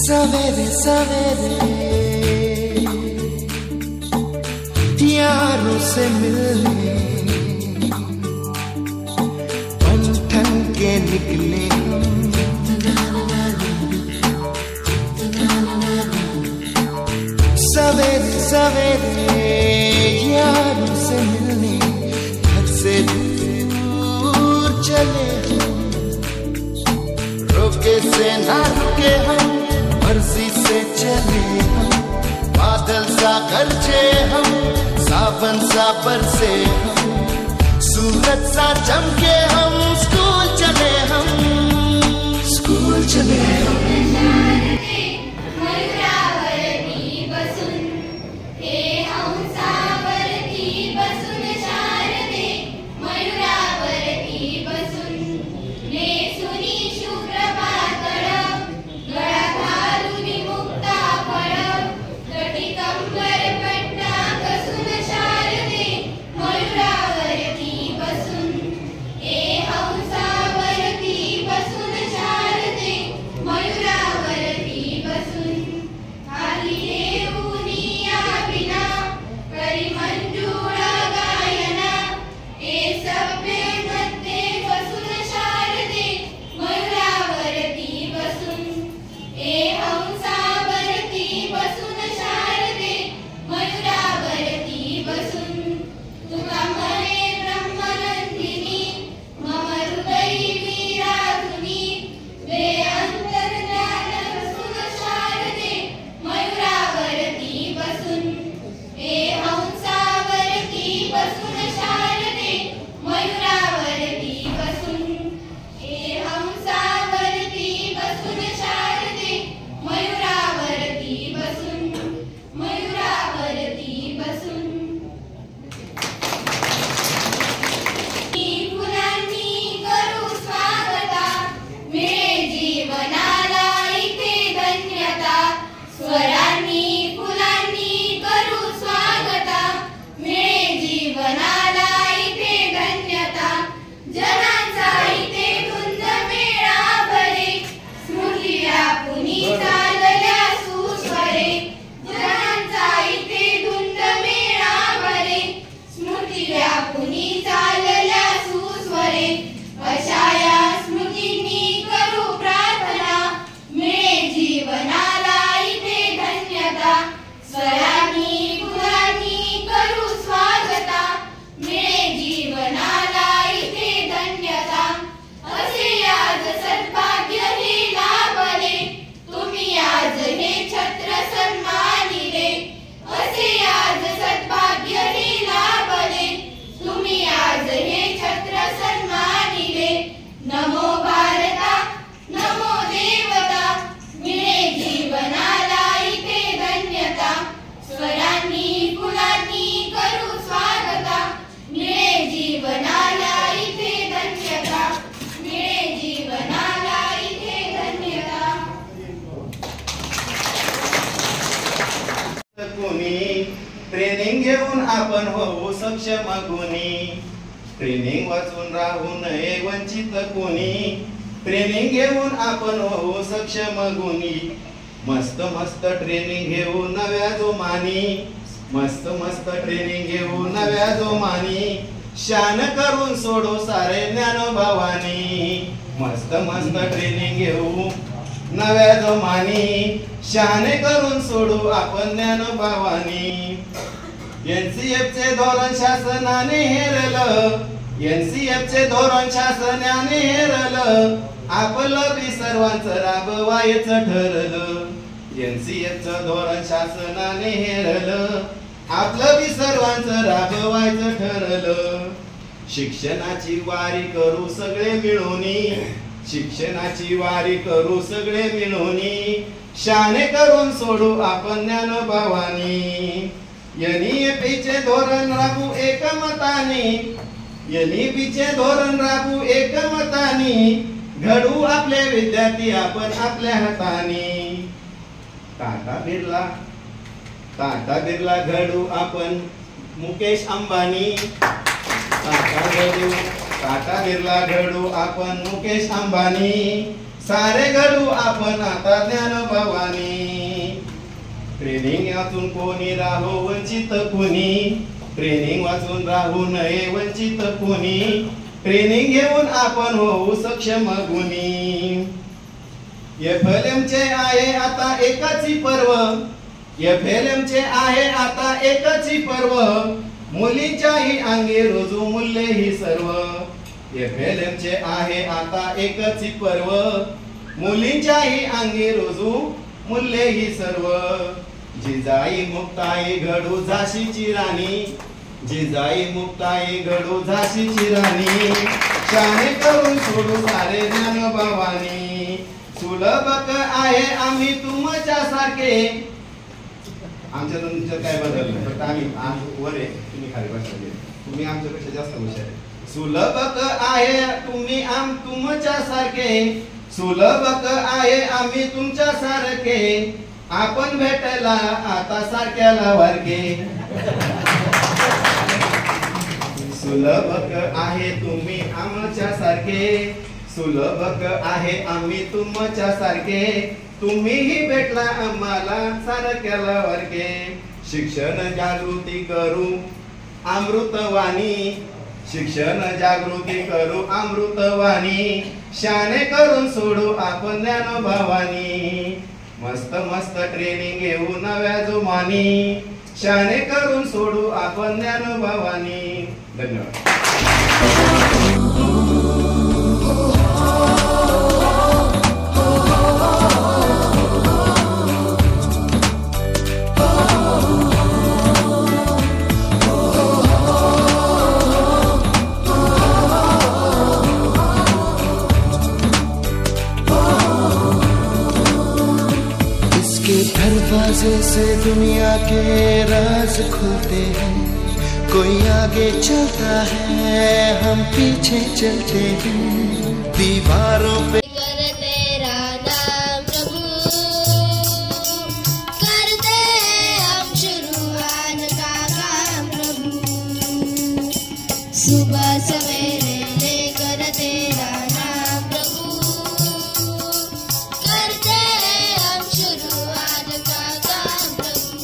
सवेरे सवेरे यारों से मिलने बन ठन के निकले सवेरे सवेरे यारों से मिलने घर से दूर चले रुके से ना रुके हम मर्जी से चले हम बादल सा गरजे हम सावन सा बरसे हम सूरज सा चमके हम स्कूल चले हम ट्रेनिंग घेऊन आपण होऊ सक्षम गुणी ट्रेनिंग वाचून राहू नये वंचित कोणी ट्रेनिंग घेऊन आपण होऊ सक्षम गुणी मस्त मस्त ट्रेनिंग घेऊ नव्या जोमानी मस्त मस्त ट्रेनिंग घेऊ नव्या जोमानी शान करून सोडू सारे ज्ञानोभावानी मस्त मस्त ट्रेनिंग घेऊ नव्या जोमानी शाने करून सोडू आपण ज्ञानोभावानी एनसीएफ चे धोरण शासनाने हेरलं एनसीएफ चे धोरण शासनाने हेरलं आपलं बी सर्वांचं राबवायचं ठरलं एनसीएफ चं धोरण शासनाने हेरलं आपलं बी सर्वांचं राबवायचं ठरलं शिक्षणाची वारी करू सगळे मिळूनी शिक्षणाची वारी करू सगळे मिळूनी, शाने करून सोडू आपण ज्ञानोबावानी. NEP धोरण राबू एकमतानी, NEP धोरण राबू एकमतानी, घडू आपले विद्यार्थी आपण आपल्या हातानी. टाटा बिर्ला घडू आपण मुकेश अंबानी. टाटा बिर्ला घडू आपण मुकेश अंबानी, सारे घडू आपण आता ज्ञानोबावानी. ट्रेनिंग वाचून कोणी राहो वंचित कोणी, ट्रेनिंग वाचून राहू नये वंचित कोणी, ट्रेनिंग घेऊन आपण होऊ सक्षम गुणी. FLM चे आहे आता एकाची पर्व, FLM चे आहे आता एकाची पर्व, मुलीच्याही अंगी रोजू मूल्य ही सर्व. FLM चे आहे आता एकची पर्व, मुलींच्याही अंगी रोजू मूल्य ही सर्व. जिजाई मुक्ताई घडू झाशीची राणी, जिजाई मुक्ताई घडू झाशीची राणी, शाने करून सोडू सारे ज्ञानोबावानी. सुलभक आहे आम्ही तुमच्या सारखे, आमच्या तुमच्यात काय बदललं फक्त आम्ही वर आहे तुम्ही खाली बसले, तुम्ही आमच्यापेक्षा जास्त हुशार आहे. सुलभक आहे तुम्ही तुमच्या सारखे, सुलभक आहे आम्ही तुमच्या सारखे, आपण भेटला आता सारख्याला वारके. सुलभक आहे तुम्ही आमच्या सारखे, सुलभक आहे आम्ही तुमच्या सारखे, तुम्हीही भेटला आम्हाला सारख्याला वारके. शिक्षण जागृती करू अमृतवाणी, शिक्षण जागृती करू अमृतवाणी, शाने करून सोडू आपण ज्ञानोबावानी. मस्त मस्त ट्रेनिंग घेऊ नव्या जुमानी, शाने करून सोडू आपण ज्ञानोबावानी. धन्यवाद. दरवाजे से दुनिया के राज खुलते हैं, कोई आगे चलता है हम पीछे चलते हैं. दीवारों पे सुबह सवेरे लेकर तेरा नाम प्रभु, करते हम शुरुआत का काम प्रभु.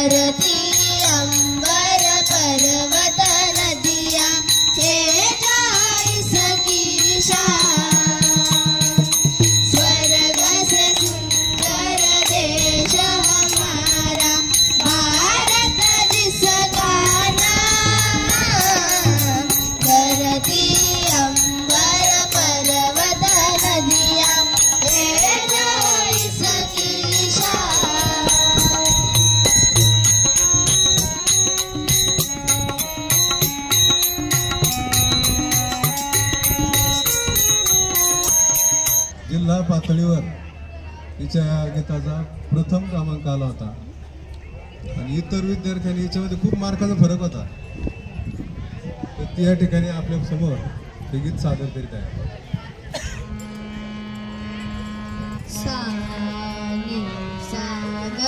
धरती अंबर पर्वत नदिया हे जाईस की स्वर्ग से सुंदर देश हमारा भारत जिसका नाम धरती अंबर पर्वत नदिया हे जाईस की जिल्हा पातळीवर तिच्या या गीताचा प्रथम क्रमांक आला होता आणि इतर विद्यार्थ्यांनी याच्यामध्ये खूप मार्काचा फरक होता. तर ती या ठिकाणी आपल्या समोर हे गीत सादर करीत आहे. सा नि सा ग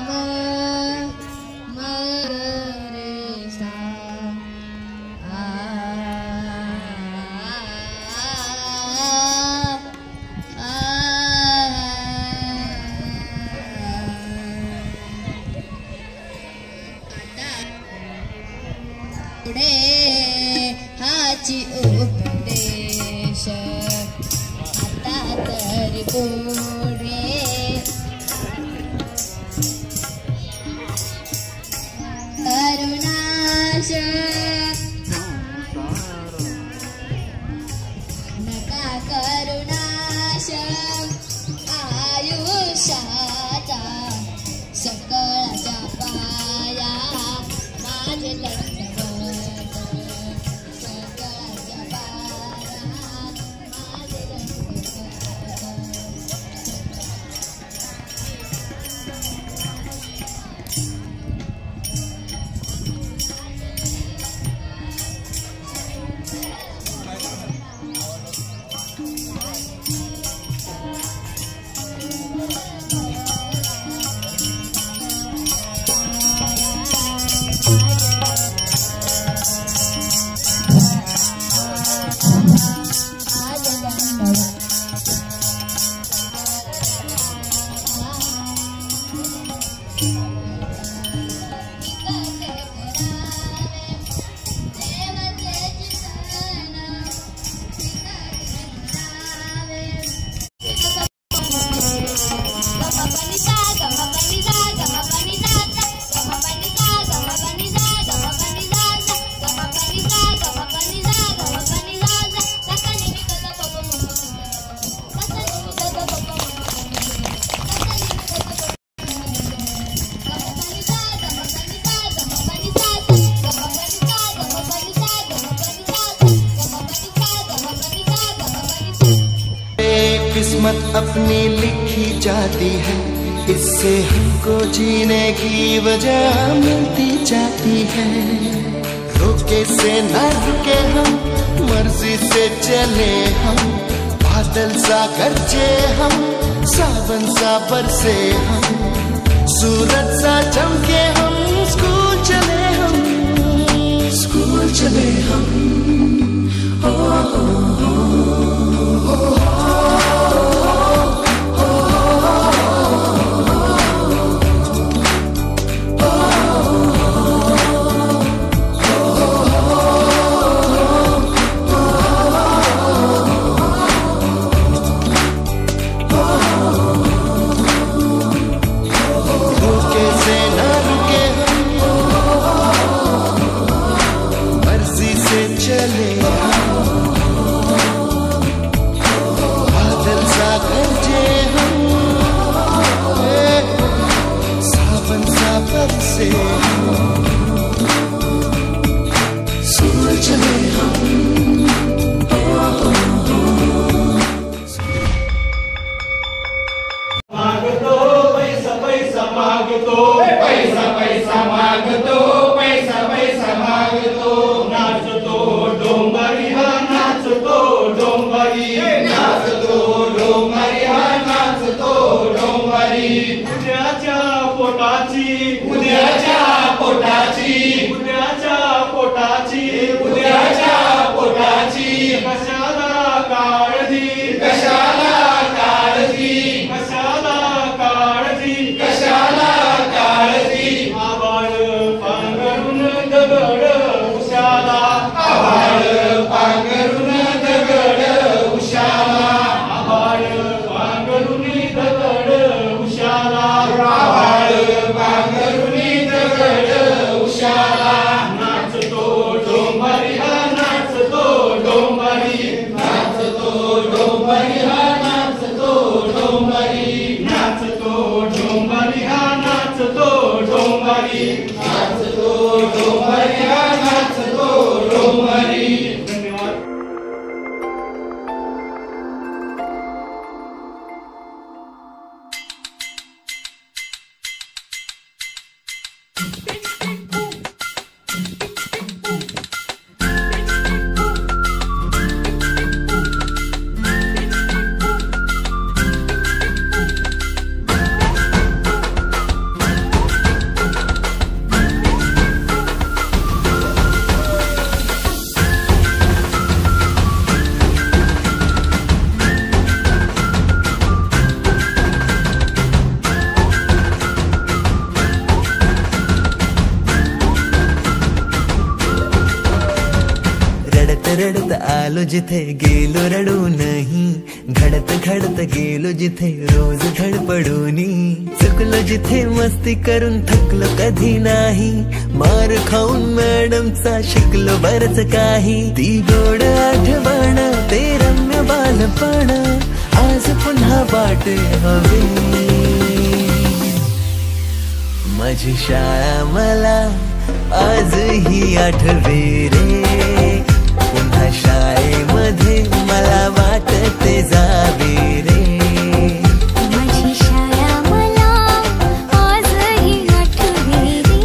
म म रे सा आ पुढे हाची उपदेश आता तरी पुढे करुणाश नका करुणाश आयुष्याचा सकळाच्या पाया माझे दंडवत सकळाच्या पाया माझे दंडवत किस्मत अपनी लिखी जाती है, इससे हमको जीने की वजह मिलती जाती है। रुके से न रुके हम, मर्जी से चले हम, बादल सा गरजे हम, सावन सा बरसे हम, सूरज सा चमके हम, स्कूल चले हम, स्कूल चले हम। ओ, ओ, ओ, ओ, ओ, सोमवारी. धन्यवाद. रडत आलो जिथे गेलो रडू नाही, घडत घडत गेलो जिथे रोज धडपडूनी, चुकलो जिथे मस्ती करून थकलो कधी नाही, मार खाऊन मॅडमचा शिकलो बरच काही, ती गोड आठवण ते रम्य बालपण आज पुन्हा वाटे हवे, माझी शाळा मला आजही आठवे रे, पुन्हा शाळेमध्ये मला वाटते जावे रे, माझी शाळा मला आजही आठवे रे,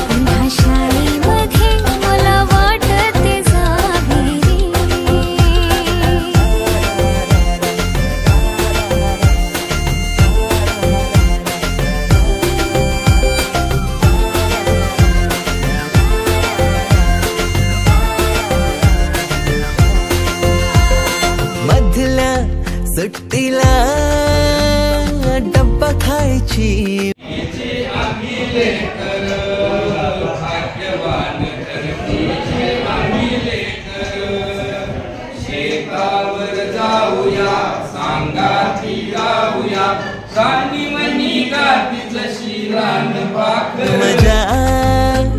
पुन्हा शाळेमध्ये मला वाटते जावे रे. सुट्टीला डब्बा खायची, शेतावर जाऊया सांगाती गाऊया, गाणी म्हणी गातीचं शिरान पाखर, मजा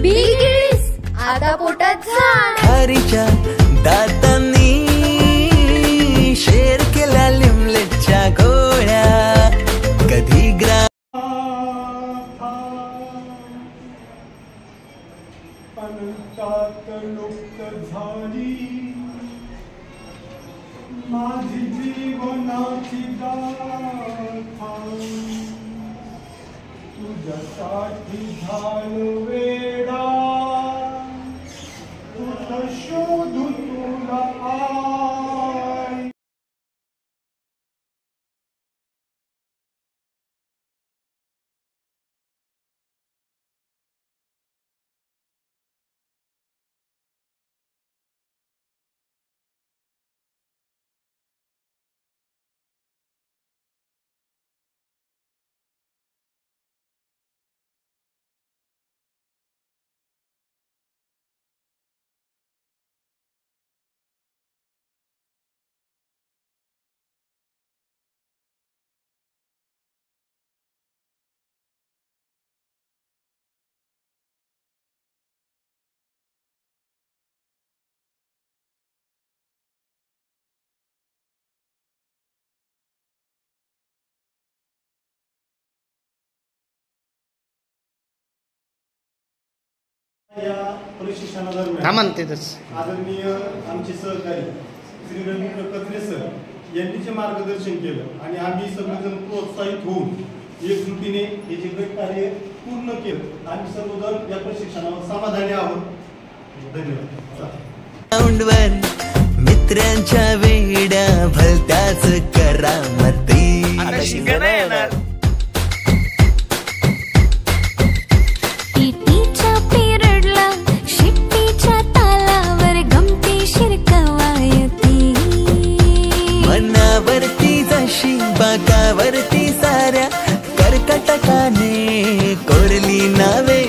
बिलगिरीस आता पोटात झाड, खारीच्या दातांनी शेर केला लिमलेटच्या गोळ्या, कधी अनंतात लुप्त झाली माझी जीवनाची गाथा, तुझ्यासाठी झालो वेडा, तुझं शोधू तुला आई. या प्रशिक्षणादरम्यान आदरणीय आमचे सहकारी श्री रवींद्र कत्रे सर यांनी जे मार्गदर्शन केलं आणि आम्ही सगळेजण प्रोत्साहित होऊन एकजुटीने हे जे काही कार्य पूर्ण केलं, आम्ही सर्वजण या प्रशिक्षणावर समाधानी आहोत. धन्यवाद. मित्रांच्या वेड्या भलत्याच करामती, टीटीच्या पिरडला शिट्टीच्या तालावर गमतीशीर कवायती, मनावरती जशी बाकावरती साऱ्या कर्कटकाने कोरली नावे.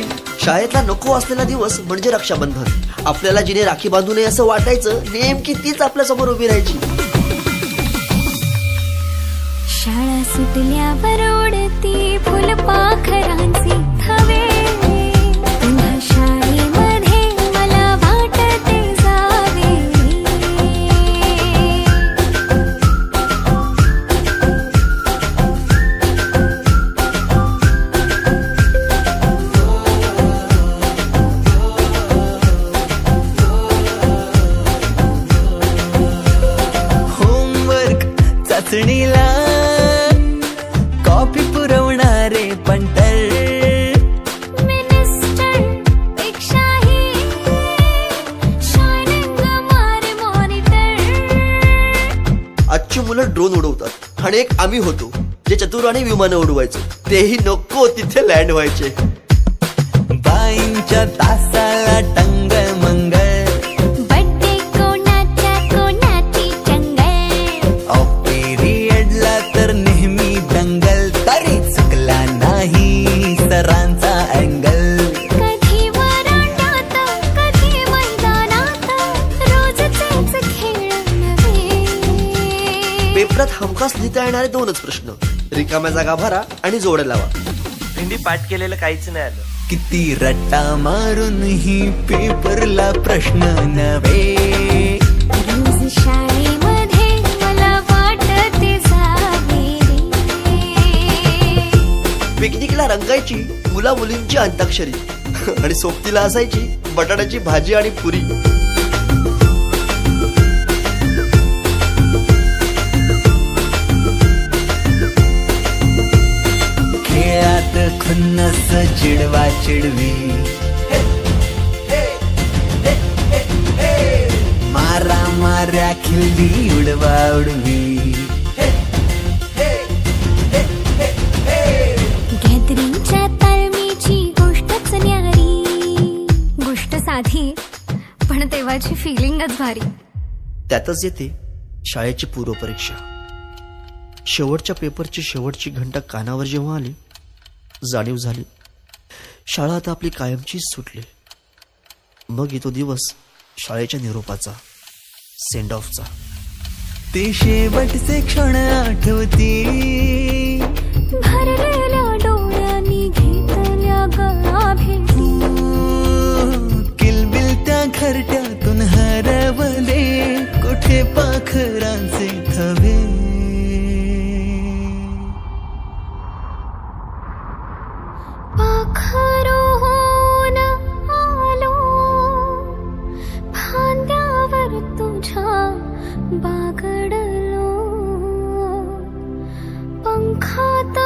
शाळेतला नको असलेला दिवस म्हणजे रक्षाबंधन. आपल्याला जिने राखी बांधू नये असं वाटायचं, नेमकी तीच आपल्या समोर उभी राहायची. शाळा सुटल्यावर उडती फुलपाखरांचे थवे, पुन्हा शाळेमध्ये मला वाटते जावे. आणि एक आम्ही होतो जे चतुराने विमानं उडवायचो, तेही नको तिथे लँड व्हायचे. बाईंच्या तासाला टंग मंगल, बड्डे कोणाच्या कोणाची चंगल, ऑफ पिरियडला तर नेहमी दंगल, तरी चुकला नाही सरांचा अँगल. कधी वरांड्यात कधी मैदानात, रोजचेच खेळ नव्हे. पेपरात हमखास लिहिता येणारे दोनच प्रश्न, रिकाम्या जागा भरा आणि जोड लावा. हिंदी पाठ केलेलं काहीच नाही आलं. किती रट्टा मारून ही पेपरला प्रश्न नव्हे. रोज शाळेमध्ये मला वाटते जावे रे. पिकनिकला रंगायची मुला मुलींची अंताक्षरी आणि सोबतीला असायची बटाट्याची भाजी आणि पुरी. खेळात खुन्नस चिडवा चिडवी, मारा माऱ्या खिल्ली उडवा उडवी. गॅदरिंगच्या तालमीची गोष्टच न्यारी. गोष्ट साधी पण तेव्हाची फिलिंगच भारी. त्यातच येते शाळेची पूर्वपरीक्षा. शेवटच्या पेपरची शेवटची घंटा कानावर जेव्हा आली, जाणीव झाली शाळा आता आपली कायमचीच सुटली. मग येतो दिवस शाळेच्या निरोपाचा, सेंड ऑफचा. ते शेवटचे क्षण आठवती, भरलेल्या डोळ्यांनी घेतल्या गळा भेटी. किलबिल त्या घरट्यातून हरवले कुठे पाखरांचे थवे. पाखरोन आलो फांद्यावर तुझ्या बागडलो, पंखात